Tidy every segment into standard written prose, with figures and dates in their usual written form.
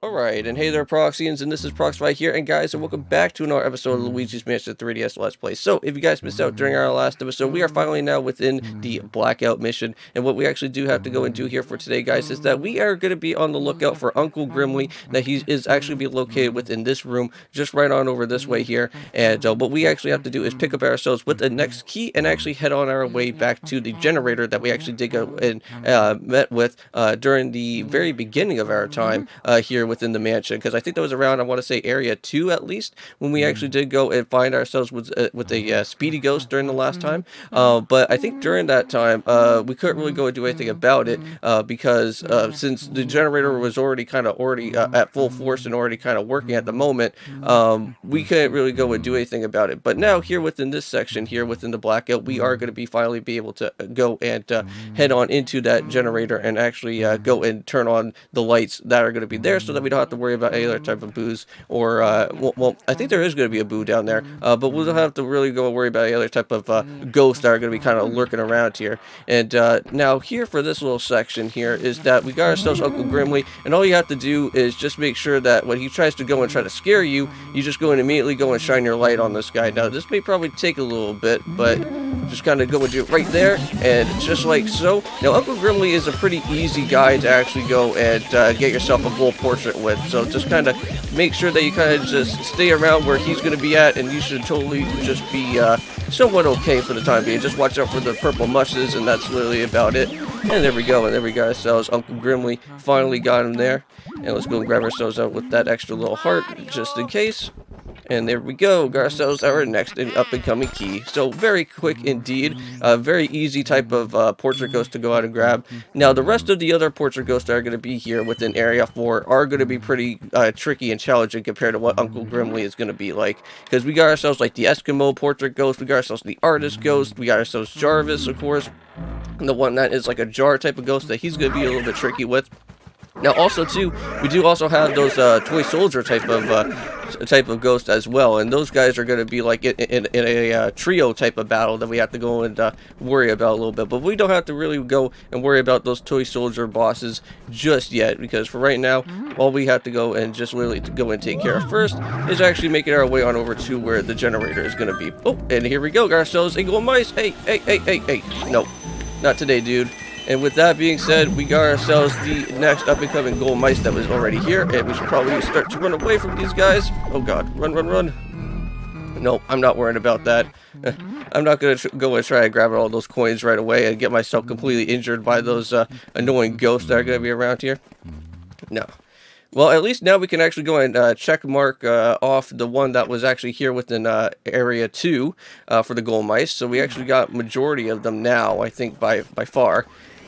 Alright, and hey there Proxyians, and this is Proxify here, and guys, and welcome back to another episode of Luigi's Mansion 3DS Let's Play. So, if you guys missed out during our last episode, we are finally now within the Blackout mission, and what we actually do have to go and do here for today, guys, is that we are going to be on the lookout for Uncle Grimly, that he is actually be located within this room, just right on over this way here, and what we actually have to do is pick up ourselves with the next key, and actually head on our way back to the generator that we actually did go and met with during the very beginning of our time here within the mansion, because I think that was around, I want to say, area 2 at least, when we actually did go and find ourselves with a speedy ghost during the last time. But I think during that time we couldn't really go and do anything about it, because since the generator was already at full force and already kind of working at the moment, we couldn't really go and do anything about it. But now here within this section here within the blackout, we are going to be finally be able to go and head on into that generator and actually go and turn on the lights that are going to be there, so that we don't have to worry about any other type of booze or well, I think there is going to be a boo down there, but we'll have to really go and worry about any other type of ghosts that are going to be kind of lurking around here. And now here for this little section here is that we got ourselves Uncle Grimly, and all you have to do is just make sure that when he tries to go and try to scare you, you just go and immediately go and shine your light on this guy. Now this may probably take a little bit, but just kind of go and do it right there, and just like so. Now Uncle Grimly is a pretty easy guy to actually go and get yourself a gold portrait with, so just kind of make sure that you kind of just stay around where he's going to be at, and you should totally just be somewhat okay for the time being. Just watch out for the purple mushes, and that's literally about it. And there we go, and there we got ourselves Uncle Grimly. Finally got him there, and let's go and grab ourselves out with that extra little heart just in case. And there we go, got ourselves our next up-and-coming key. So very quick indeed, very easy type of portrait ghost to go out and grab. Now the rest of the other portrait ghosts that are going to be here within Area 4 are going to be pretty tricky and challenging compared to what Uncle Grimly is going to be like. Because we got ourselves like the Eskimo portrait ghost, we got ourselves the artist ghost, we got ourselves Jarvis, of course. And the one that is like a jar type of ghost that he's going to be a little bit tricky with. Now, also too, we do also have those toy soldier type of ghost as well, and those guys are going to be like in a trio type of battle that we have to go and worry about a little bit. But we don't have to really go and worry about those toy soldier bosses just yet, because for right now, all we have to go and just literally go and take care of first is actually making our way on over to where the generator is going to be. Oh, and here we go, got ourselves a gold mice. Hey, no, not today, dude. And with that being said, we got ourselves the next up-and-coming gold mice that was already here, and we should probably start to run away from these guys. Oh god, run. Nope, I'm not worried about that. I'm not going to go and try to grab all those coins right away and get myself completely injured by those annoying ghosts that are going to be around here. No. Well, at least now we can actually go and check mark off the one that was actually here within Area 2 for the gold mice. So we actually got majority of them now, I think, by far.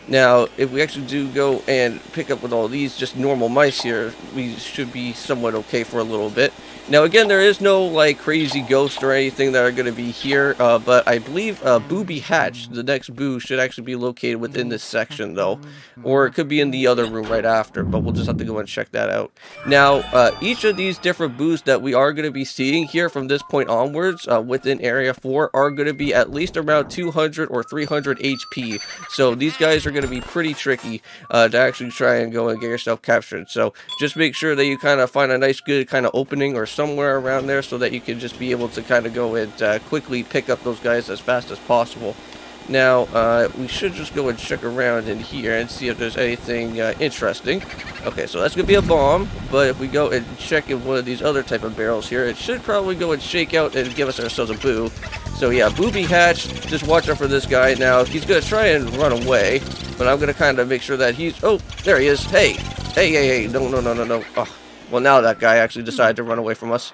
Now, if we actually do go and pick up with all these just normal mice here, we should be somewhat okay for a little bit. Now, again, there is no, like, crazy ghosts or anything that are going to be here, but I believe Booby Hatch, the next boo, should actually be located within this section, though. Or it could be in the other room right after, but we'll just have to go and check that out. Now, each of these different boos that we are going to be seeing here from this point onwards within Area 4 are going to be at least around 200 or 300 HP. So these guys are going to be pretty tricky to actually try and go and get yourself captured. So just make sure that you kind of find a nice good kind of opening or somewhere around there, so that you can just be able to kind of go and quickly pick up those guys as fast as possible. Now, we should just go and check around in here and see if there's anything interesting. Okay, so that's going to be a bomb, but if we go and check in one of these other type of barrels here, it should probably go and shake out and give us ourselves a boo. So yeah, Booby Hatch, just watch out for this guy. Now, he's going to try and run away, but I'm going to kind of make sure that he's... Oh, there he is. Hey, no. Oh. Well, now that guy actually decided to run away from us.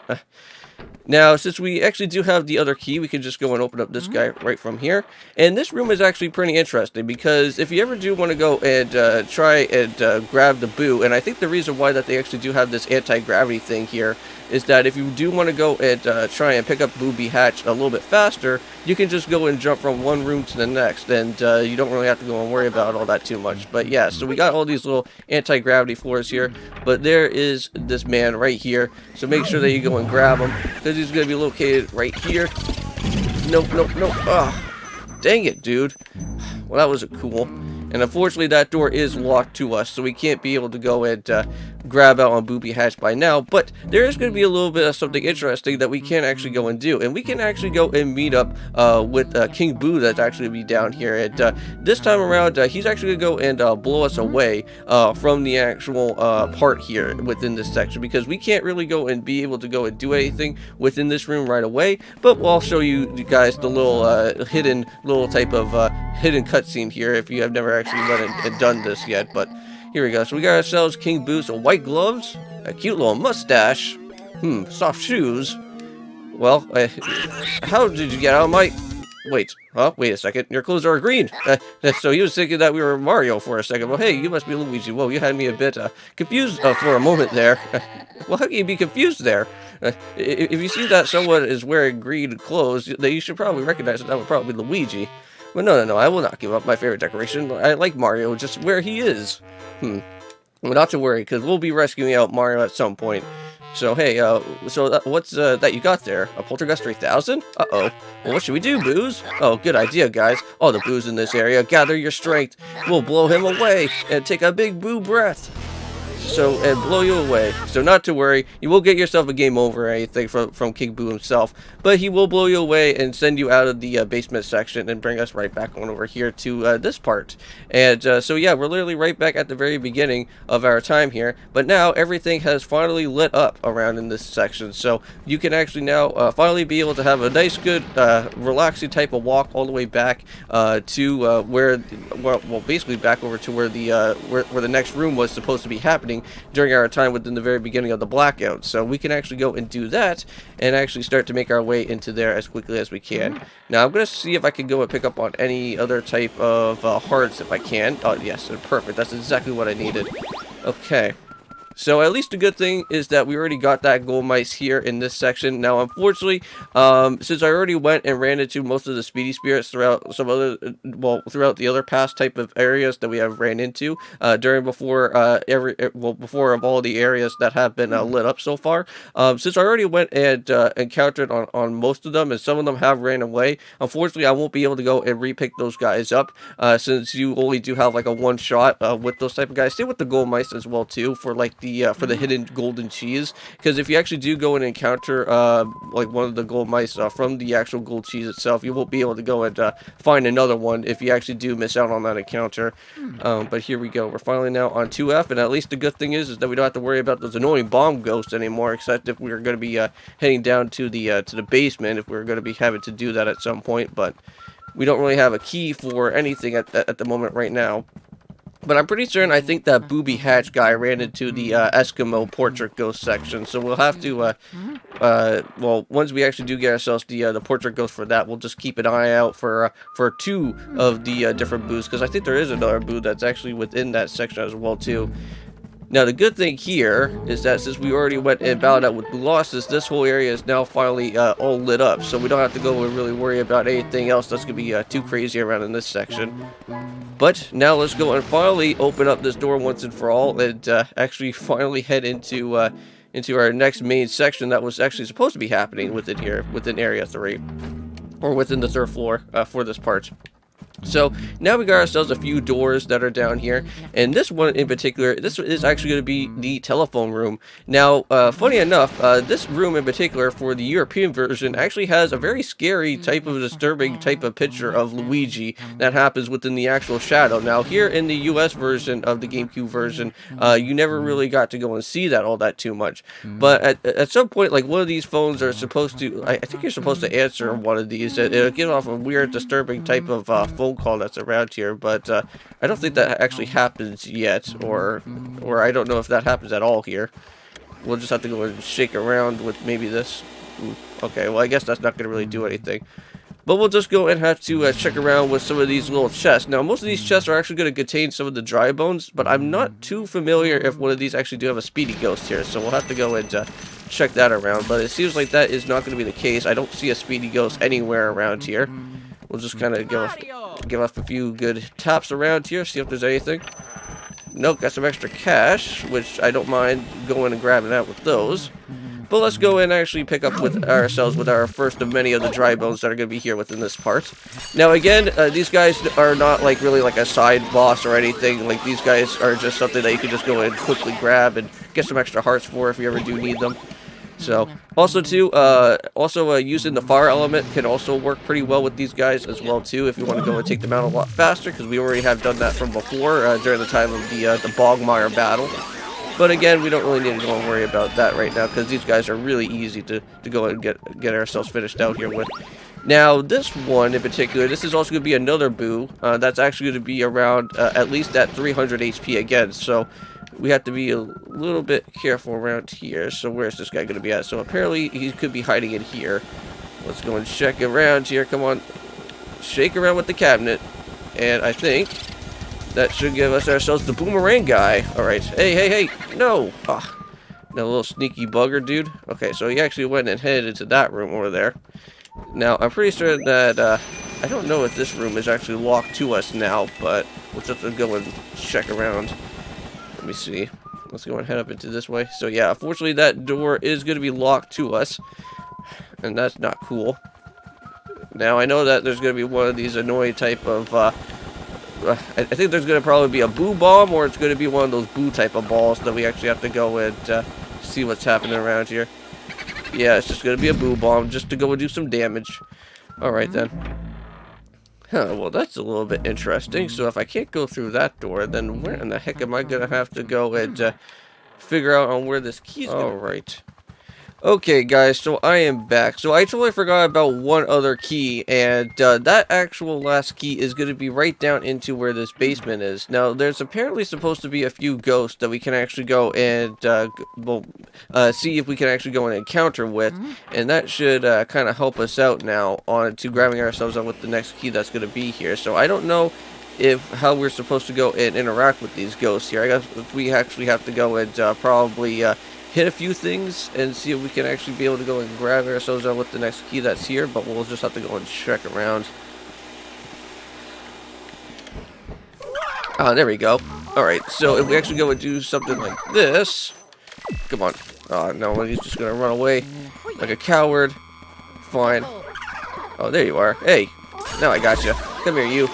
Now, since we actually do have the other key, we can just go and open up this guy right from here. And this room is actually pretty interesting, because if you ever do want to go and try and grab the boo, and I think the reason why that they actually do have this anti-gravity thing here is that if you do want to go and try and pick up Booby Hatch a little bit faster, you can just go and jump from one room to the next, and you don't really have to go and worry about all that too much. But yeah, so we got all these little anti-gravity floors here, but there is this man right here, so make sure that you go and grab him, because he's going to be located right here. Nope. Oh, dang it, dude. Well, that wasn't cool. And unfortunately, that door is locked to us, so we can't be able to go and grab out on Booby Hatch by now, but there is going to be a little bit of something interesting that we can actually go and do, and we can actually go and meet up with King Boo that's actually be down here. And this time around, he's actually going to go and blow us away from the actual part here within this section, because we can't really go and be able to go and do anything within this room right away. But I'll show you guys the little hidden little type of hidden cutscene here if you have never actually went and done this yet. But here we go. So we got ourselves King Boo, some white gloves, a cute little mustache, soft shoes. Well, how did you get out of my... Wait, huh? Wait a second. Your clothes are green. So he was thinking that we were Mario for a second. Well, hey, you must be Luigi. Whoa, you had me a bit confused for a moment there. Well, how can you be confused there? If you see that someone is wearing green clothes, then you should probably recognize that would probably be Luigi. But no, I will not give up my favorite decoration. I like Mario just where he is. Well, not to worry, because we'll be rescuing out Mario at some point. So, hey, what's that you got there? A Poltergeist 3000? Uh-oh. Well, what should we do, Boos? Oh, good idea, guys. All the Boos in this area, gather your strength. We'll blow him away and take a big Boo breath. And blow you away. So not to worry, you will get yourself a game over or anything from King Boo himself, but he will blow you away and send you out of the basement section and bring us right back on over here to this part. And so yeah, we're literally right back at the very beginning of our time here, but now everything has finally lit up around in this section, so you can actually now finally be able to have a nice, good, relaxing type of walk all the way back to basically back over to where the next room was supposed to be happening during our time within the very beginning of the blackout. So we can actually go and do that and actually start to make our way into there as quickly as we can. Now I'm going to see if I can go and pick up on any other type of hearts if I can. Oh yes, perfect. That's exactly what I needed. Okay. So at least the good thing is that we already got that gold mice here in this section. Now, unfortunately, since I already went and ran into most of the speedy spirits throughout throughout the other past type of areas that we have ran into before of all the areas that have been lit up so far. Since I already went and encountered on most of them, and some of them have ran away, unfortunately, I won't be able to go and repick those guys up since you only do have like a one shot with those type of guys. Same with the gold mice as well too, for like for the hidden golden cheese, because if you actually do go and encounter like one of the gold mice from the actual gold cheese itself, you won't be able to go and find another one if you actually do miss out on that encounter. But here we go, we're finally now on 2F, and at least the good thing is that we don't have to worry about those annoying bomb ghosts anymore, except if we're going to be heading down to the basement, if we're going to be having to do that at some point. But we don't really have a key for anything at the moment right now. But I'm pretty certain I think that Booby Hatch guy ran into the Eskimo portrait ghost section. So we'll have to, well, once we actually do get ourselves the portrait ghost for that, we'll just keep an eye out for 2 of the different Boos, because I think there is another Boo that's actually within that section as well too. Now, the good thing here is that since we already went and battled out with Colossus, this whole area is now finally all lit up, so we don't have to go and really worry about anything else that's going to be too crazy around in this section. But now let's go and finally open up this door once and for all, and actually finally head into our next main section that was actually supposed to be happening within here, within Area 3, or within the 3rd floor for this part. So now we got ourselves a few doors that are down here, and this one in particular, this is actually going to be the telephone room. Now, funny enough, this room in particular for the European version actually has a very scary type of disturbing type of picture of Luigi that happens within the actual shadow. Now, here in the US version of the GameCube version, you never really got to go and see that all that too much. But at some point, like one of these phones are supposed to, I think you're supposed to answer one of these. It'll give off a weird disturbing type of phone call that's around here, but I don't think that actually happens yet, or I don't know if that happens at all here. We'll just have to go and shake around with maybe this. Okay, well I guess that's not going to really do anything. But we'll just go and have to check around with some of these little chests. Now, most of these chests are actually going to contain some of the dry bones, but I'm not too familiar if one of these actually do have a speedy ghost here, so we'll have to go and check that around. But it seems like that is not going to be the case. I don't see a speedy ghost anywhere around here. We'll just kind of give off a few good taps around here, see if there's anything. Nope, got some extra cash, which I don't mind going and grabbing out with those. But let's go and actually pick up with ourselves with our first of many of the dry bones that are going to be here within this part. Now again, these guys are not like really like a side boss or anything. Like these guys are just something that you can just go and quickly grab and get some extra hearts for if you ever do need them. So, also too, using the fire element can also work pretty well with these guys as well too, if you want to go and take them out a lot faster, because we already have done that from before, during the time of the Bogmire battle. But again, we don't really need to go and worry about that right now, because these guys are really easy to go and get ourselves finished out here with. Now, this one in particular, this is also going to be another Boo, that's actually going to be around, at least at 300 HP again, so we have to be a little bit careful around here. So where's this guy going to be at? So apparently he could be hiding in here. Let's go and check around here. Come on. Shake around with the cabinet. And I think that should give us ourselves the boomerang guy. Alright. Hey, hey, hey. No. Ah. No, little sneaky bugger, dude. Okay, so he actually went and headed into that room over there. Now, I'm pretty sure that, I don't know if this room is actually locked to us now, but let's have to go and check around. Let me see. Let's go and head up into this way. So yeah, unfortunately that door is going to be locked to us. And that's not cool. Now I know that there's going to be one of these annoying type of, I think there's going to probably be a Boo bomb, or it's going to be one of those Boo type of balls that we actually have to go and see what's happening around here. Yeah, it's just going to be a Boo bomb just to go and do some damage. Alright then. Huh, well that's a little bit interesting. So if I can't go through that door, then where in the heck am I gonna have to go and figure out on where this key is going? Alright. Okay guys, so I am back. So I totally forgot about one other key, and that actual last key is going to be right down into where this basement is. Now there's apparently supposed to be a few ghosts that we can actually go and see if we can actually go and encounter with, and that should kind of help us out now on to grabbing ourselves on with the next key that's going to be here. So I don't know how we're supposed to go and interact with these ghosts here. I guess we actually have to go and probably hit a few things and see if we can actually be able to go and grab ourselves on with the next key that's here, but we'll just have to go and check around. Ah, there we go. Alright, so if we actually go and do something like this... Come on. Oh, no, he's just gonna run away like a coward. Fine. Oh, there you are. Hey, now I got you. Come here, you.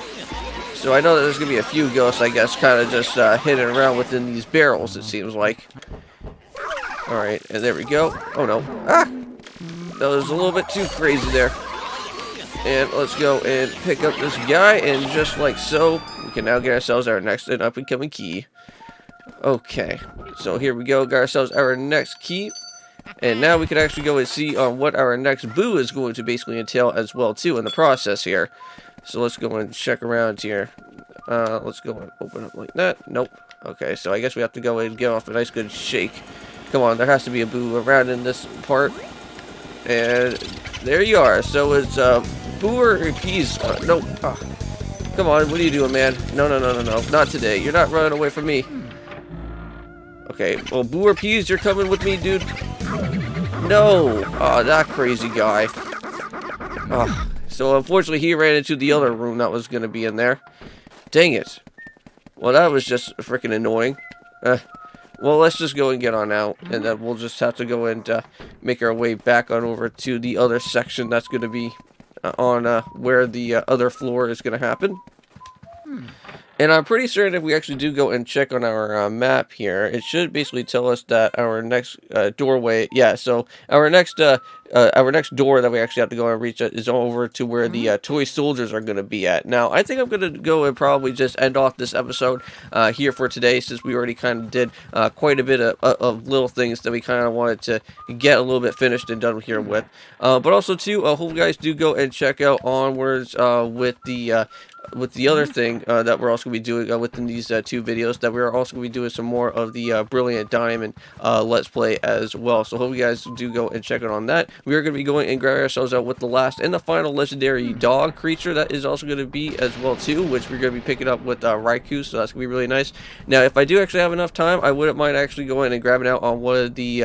So I know that there's gonna be a few ghosts, I guess, kind of just hidden around within these barrels, it seems like. Alright, and there we go. Oh no. Ah! That was a little bit too crazy there. And let's go and pick up this guy, and just like so, we can now get ourselves our next and up-and-coming key. Okay, so here we go, got ourselves our next key. And now we can actually go and see on what our next Boo is going to basically entail as well, too, in the process here. So let's go and check around here. Let's go and open up like that. Nope. Okay, so I guess we have to go and give off a nice good shake. Come on, there has to be a Boo around in this part. And there you are. So it's Boo or Peas. No. Oh. Come on, what are you doing, man? No, no, no, no, no. Not today. You're not running away from me. Okay, well, Boo or Peas, you're coming with me, dude. No. Oh, that crazy guy. Oh. So unfortunately, he ran into the other room that was going to be in there. Dang it. Well, that was just freaking annoying. Well, let's just go and get on out, and then we'll just have to go and make our way back on over to the other section that's going to be on where the other floor is going to happen. And I'm pretty certain if we actually do go and check on our map here, it should basically tell us that our next doorway, yeah, so our next door that we actually have to go and reach is over to where the toy soldiers are going to be at. Now, I think I'm going to go and probably just end off this episode here for today, since we already kind of did quite a bit of little things that we kind of wanted to get a little bit finished and done here with. But also, too, hope you guys do go and check out onwards with the other thing that we're also going to be doing within these two videos, that we're also going to be doing some more of the Brilliant Diamond Let's Play as well. So hope you guys do go and check out on that. We are going to be going and grabbing ourselves out with the last and the final legendary dog creature that is also going to be as well too, which we're going to be picking up with Raikou, so that's going to be really nice. Now, if I do actually have enough time, I wouldn't mind actually going and grabbing out on one of the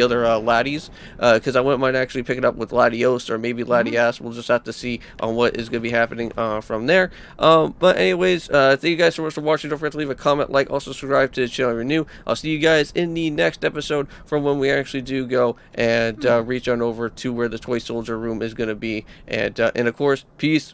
other laddies, because I wouldn't mind actually picking up with Latios or maybe Latias. We'll just have to see on what is going to be happening from there. But anyways, thank you guys so much for watching. Don't forget to leave a comment, like, also subscribe to the channel if you're new. I'll see you guys in the next episode from when we actually do go and reach on over to where the toy soldier room is going to be. And of course, peace.